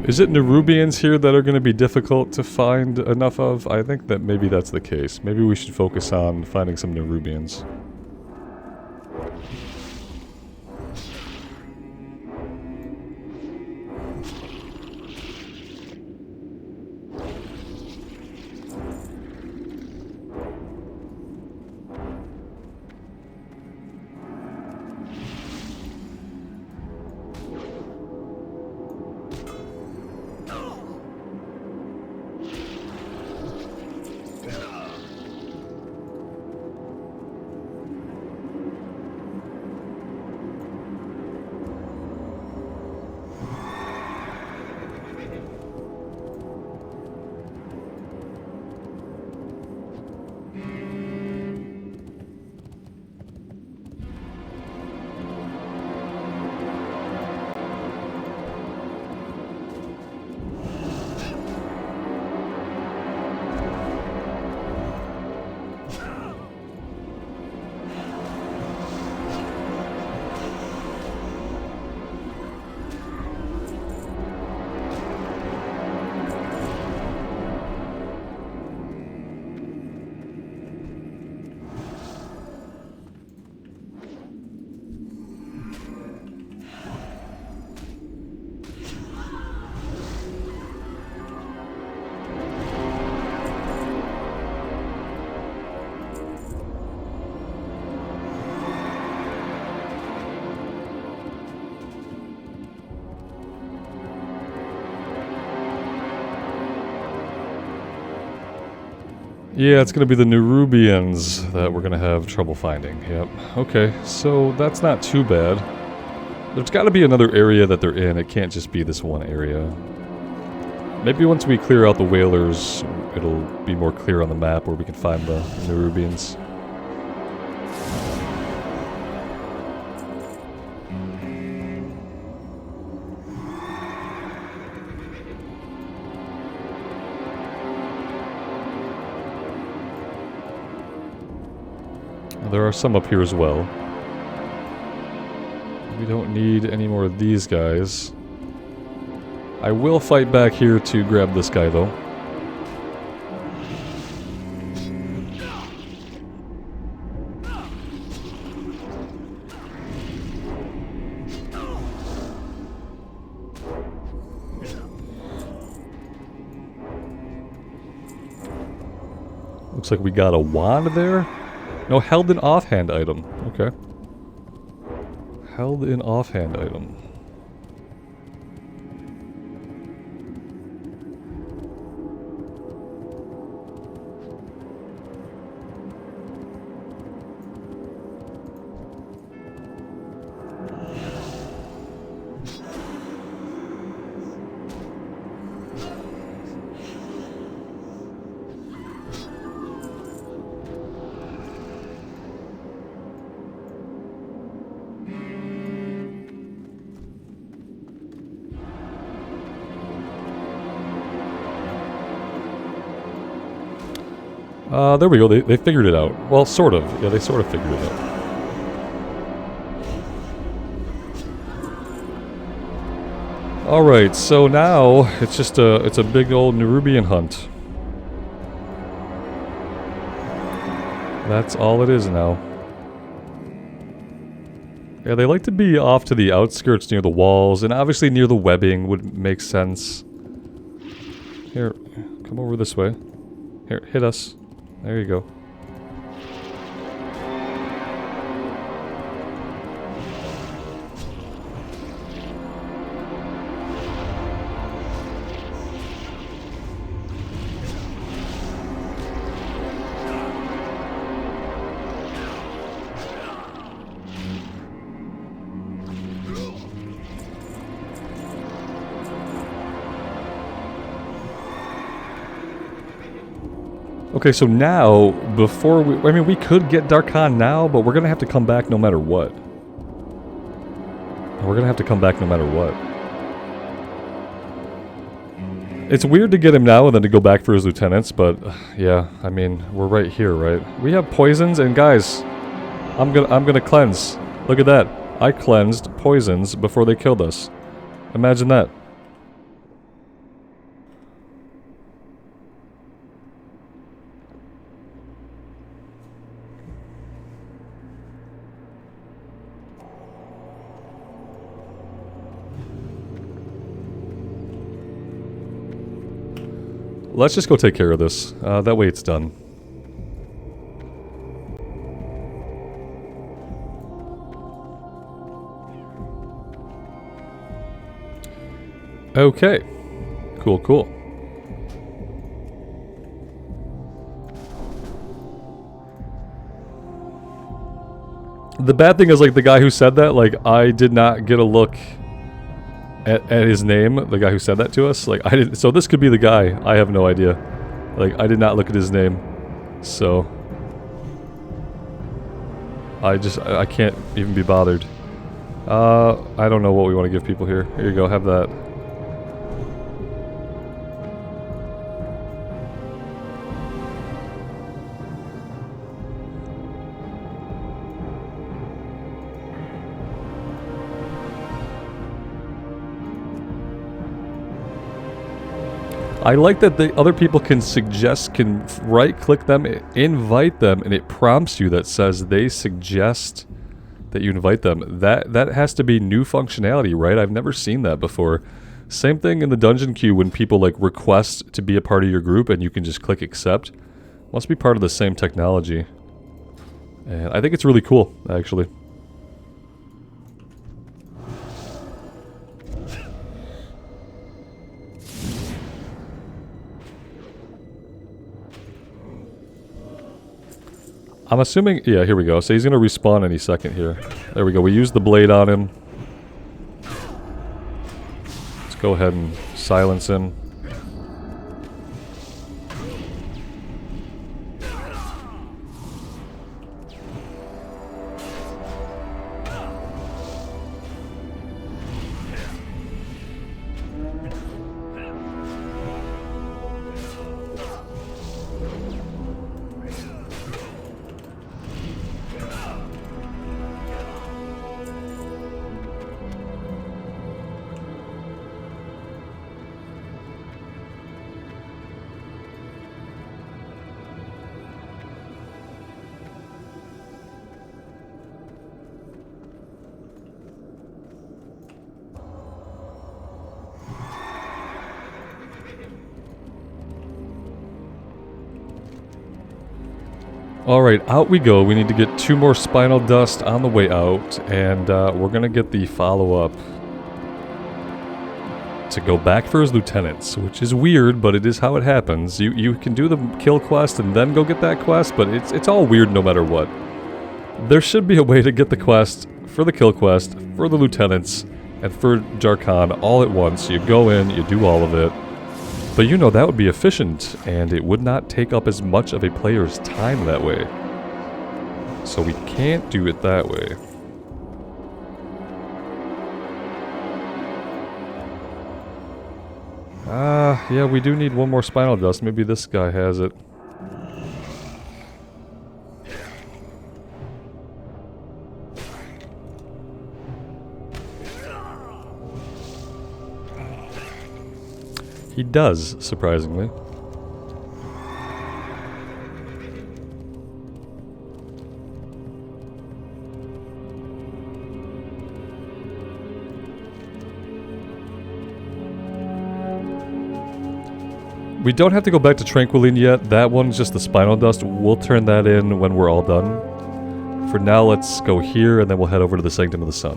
Is it Nerubians here that are going to be difficult to find enough of? I think that maybe that's the case. Maybe we should focus on finding some Nerubians. Yeah, it's going to be the Nerubians that we're going to have trouble finding. Yep. Okay, so that's not too bad. There's got to be another area that they're in. It can't just be this one area. Maybe once we clear out the whalers, it'll be more clear on the map where we can find the Nerubians. There are some up here as well. We don't need any more of these guys. I will fight back here to grab this guy, though. Looks like we got a wand there. No, held in offhand item. Okay. Held in offhand item. There we go. They figured it out. Well, sort of. Yeah, they sort of figured it out. Alright, so now it's just it's a big old Nerubian hunt. That's all it is now. Yeah, they like to be off to the outskirts near the walls, and obviously near the webbing would make sense. Here, come over this way. Here, hit us. There you go. Okay, so now, before we... I mean, we could get Darkhan now, but we're gonna have to come back no matter what. We're gonna have to come back no matter what. It's weird to get him now and then to go back for his lieutenants, but... yeah, I mean, we're right here, right? We have poisons, and guys... I'm gonna cleanse. Look at that. I cleansed poisons before they killed us. Imagine that. Let's just go take care of this. That way it's done. Okay. Cool, cool. The bad thing is, like, the guy who said that, like, I did not get a look at his name, the guy who said that to us. Like, I didn't, so this could be the guy. I have no idea. Like, I did not look at his name. So I can't even be bothered. I don't know what we want to give people here. Here you go, have that. I like that the other people can suggest, can right-click them, invite them, and it prompts you that says they suggest that you invite them. That has to be new functionality, right? I've never seen that before. Same thing in the dungeon queue when people like request to be a part of your group and you can just click accept. Must be part of the same technology. And I think it's really cool, actually. I'm assuming, yeah, here we go. So he's going to respawn any second here. There we go. We used the blade on him. go ahead and silence him. Alright, out we go. We need to get 2 more spinal dust on the way out, and we're gonna get the follow-up to go back for his lieutenants, which is weird, but it is how it happens. You can do the kill quest and then go get that quest, but it's all weird no matter what. There should be a way to get the quest for the kill quest, for the lieutenants, and for Jarkan all at once. You go in, you do all of it. But you know, that would be efficient, and it would not take up as much of a player's time that way. So we can't do it that way. Yeah, we do need 1 more spinal dust. Maybe this guy has it. He does, surprisingly. We don't have to go back to Tranquiline yet. That one's just the spinal dust. We'll turn that in when we're all done. For now, let's go here, and then we'll head over to the Sanctum of the Sun.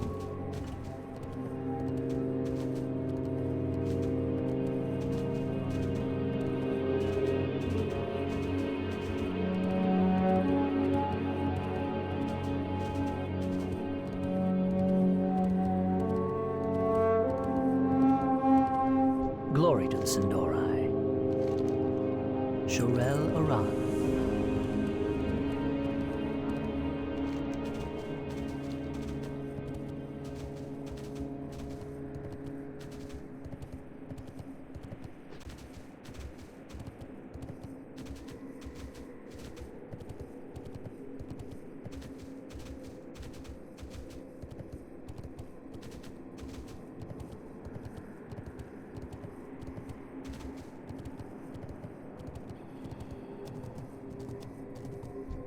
Glory to the Sindori. Shorel Aran.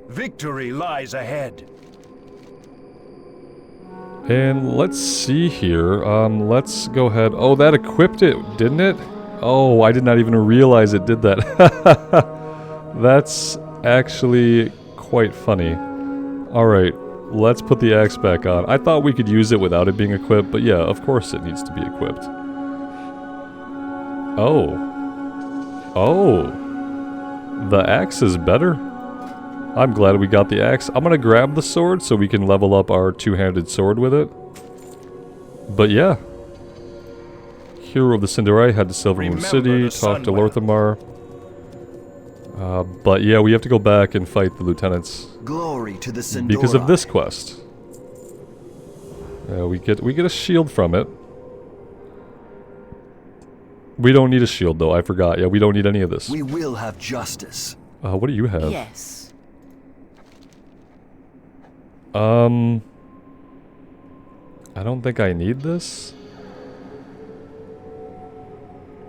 Victory lies ahead. And let's see here. Let's go ahead. Oh, that equipped it, didn't it? Oh, I did not even realize it did that. That's actually quite funny. Alright, let's put the axe back on. I thought we could use it without it being equipped, but yeah, of course it needs to be equipped. Oh. Oh. The axe is better. I'm glad we got the axe. I'm gonna grab the sword so we can level up our two-handed sword with it. But yeah. Hero of the Sindori, head to Silvermoon City, talk to Lorthamar. But yeah, we have to go back and fight the lieutenants. Glory to the Sindori. Because of this quest. We get a shield from it. We don't need a shield though, I forgot. Yeah, we don't need any of this. We will have justice. What do you have? Yes. I don't think I need this.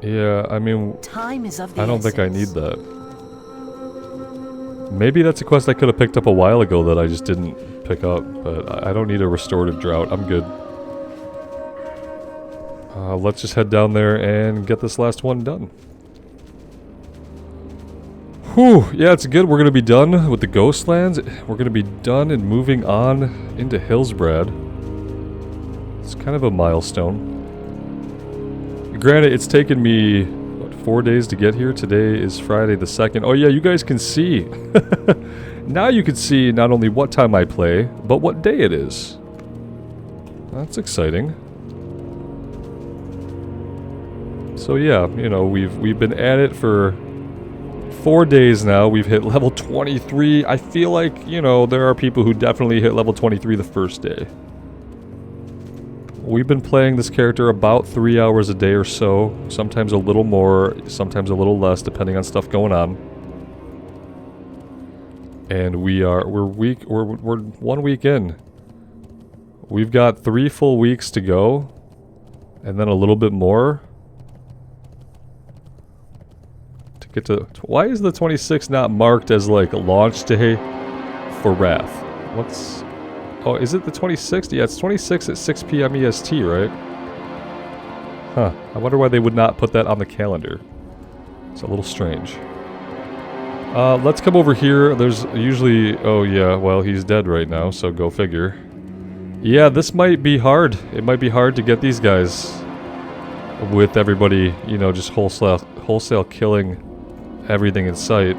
Yeah, I mean, Time is of the I don't think I essence. need that. Maybe that's a quest I could have picked up a while ago that I just didn't pick up, but I don't need a restorative drought. I'm good. Let's just head down there and get this last one done. Whew, yeah, it's good. We're going to be done with the Ghostlands. We're going to be done and moving on into Hillsbrad. It's kind of a milestone. Granted, it's taken me, what, 4 days to get here. Today is Friday the 2nd. Oh yeah, you guys can see. Now you can see not only what time I play, but what day it is. That's exciting. So yeah, you know, we've been at it for 4 days now. We've hit level 23. I feel like, you know, there are people who definitely hit level 23 the first day. We've been playing this character about 3 hours a day or so, sometimes a little more, sometimes a little less, depending on stuff going on. And we're 1 week in. We've got 3 full weeks to go, and then a little bit more to get to. Why is the 26th not marked as like launch day for Wrath? What's? Oh, is it the 26th? Yeah, it's 26 at 6 p.m. EST, right? Huh. I wonder why they would not put that on the calendar. It's a little strange. Let's come over here. There's usually... Oh, yeah. Well, he's dead right now, so go figure. Yeah, this might be hard. It might be hard to get these guys with everybody, you know, just wholesale killing everything in sight.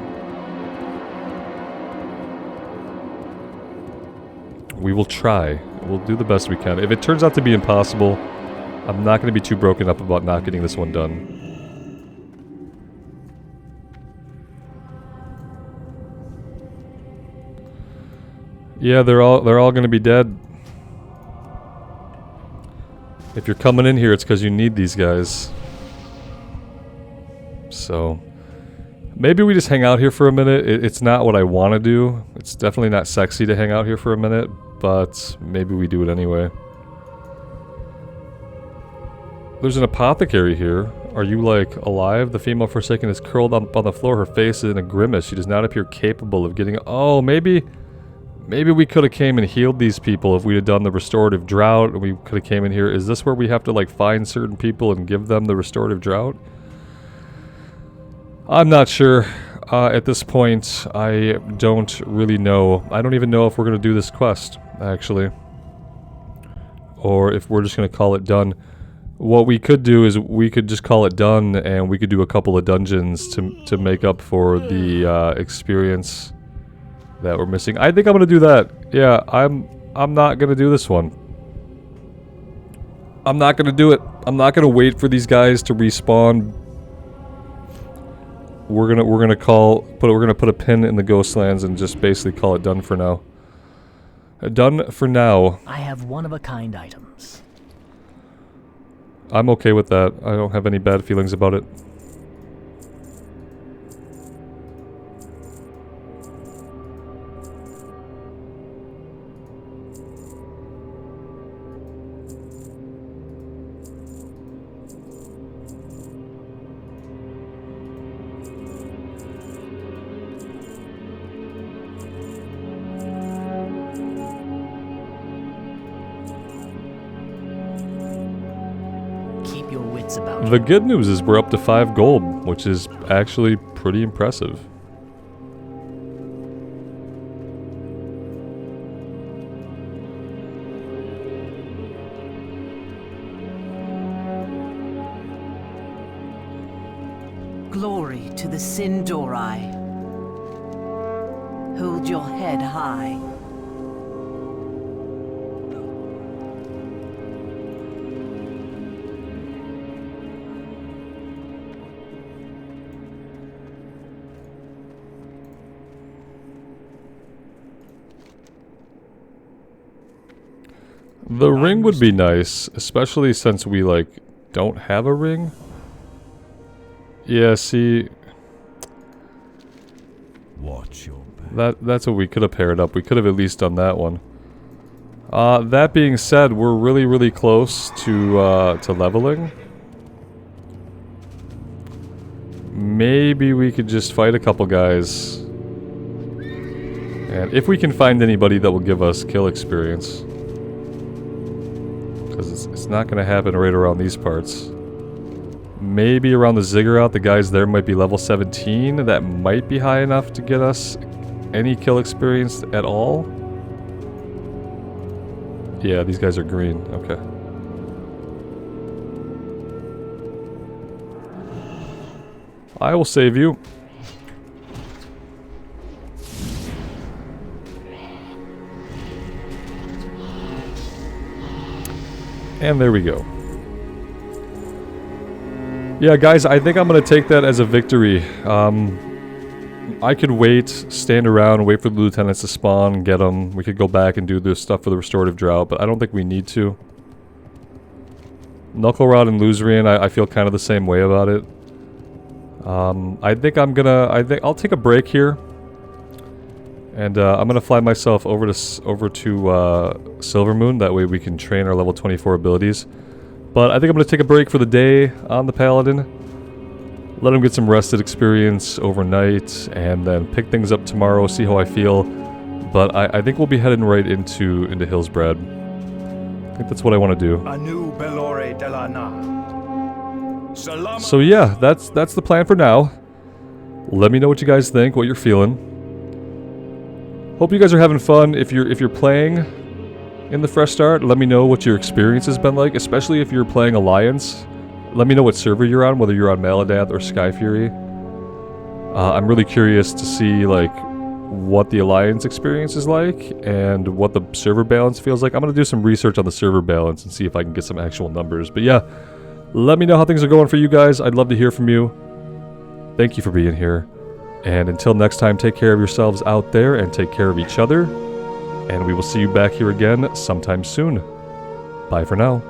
We will try. We'll do the best we can. If it turns out to be impossible, I'm not going to be too broken up about not getting this one done. Yeah, they're all going to be dead. If you're coming in here, it's because you need these guys. So maybe we just hang out here for a minute. It's not what I want to do. It's definitely not sexy to hang out here for a minute, but maybe we do it anyway. There's an apothecary here. Are you, like, alive? The female Forsaken is curled up on the floor. Her face is in a grimace. She does not appear capable of getting... Oh, maybe we could have came and healed these people if we had done the restorative drought. We could have came in here. Is this where we have to, like, find certain people and give them the restorative drought? I'm not sure. At this point, I don't really know. I don't even know if we're going to do this quest, actually. Or if we're just going to call it done. What we could do is we could just call it done, and we could do a couple of dungeons to make up for the experience that we're missing. I think I'm going to do that. Yeah, I'm not going to do this one. I'm not going to do it. I'm not going to wait for these guys to respawn. We're gonna put a pin in the Ghostlands and just basically call it done for now. Done for now. I have one-of-a-kind items. I'm okay with that. I don't have any bad feelings about it. The good news is we're up to 5 gold, which is actually pretty impressive. Glory to the Sindori. Hold your head high. The ring would be nice, especially since we, like, don't have a ring. Yeah, see... Watch your back. That's what we could have paired up. We could have at least done that one. That being said, we're really, really close to leveling. Maybe we could just fight a couple guys. And if we can find anybody that will give us kill experience. Because it's not going to happen right around these parts. Maybe around the Ziggurat, the guys there might be level 17. That might be high enough to get us any kill experience at all. Yeah, these guys are green. Okay. I will save you. And there we go. Yeah, guys, I think I'm going to take that as a victory. I could wait, stand around, wait for the lieutenants to spawn, and get them. We could go back and do this stuff for the restorative drought, but I don't think we need to. Knucklerod and Luzurian, I feel kind of the same way about it. I think I'll take a break here. And I'm gonna fly myself over to Silvermoon. That way we can train our level 24 abilities. But I think I'm gonna take a break for the day on the Paladin. Let him get some rested experience overnight, and then pick things up tomorrow. See how I feel. But I think we'll be heading right into Hillsbrad. I think that's what I want to do. So yeah, that's the plan for now. Let me know what you guys think, what you're feeling. Hope you guys are having fun. If you're playing in the Fresh Start, let me know what your experience has been like, especially if you're playing Alliance. Let me know what server you're on, whether you're on Maladath or Sky Fury. I'm really curious to see like what the Alliance experience is like and what the server balance feels like. I'm going to do some research on the server balance and see if I can get some actual numbers. But yeah, let me know how things are going for you guys. I'd love to hear from you. Thank you for being here. And until next time, take care of yourselves out there and take care of each other. And we will see you back here again sometime soon. Bye for now.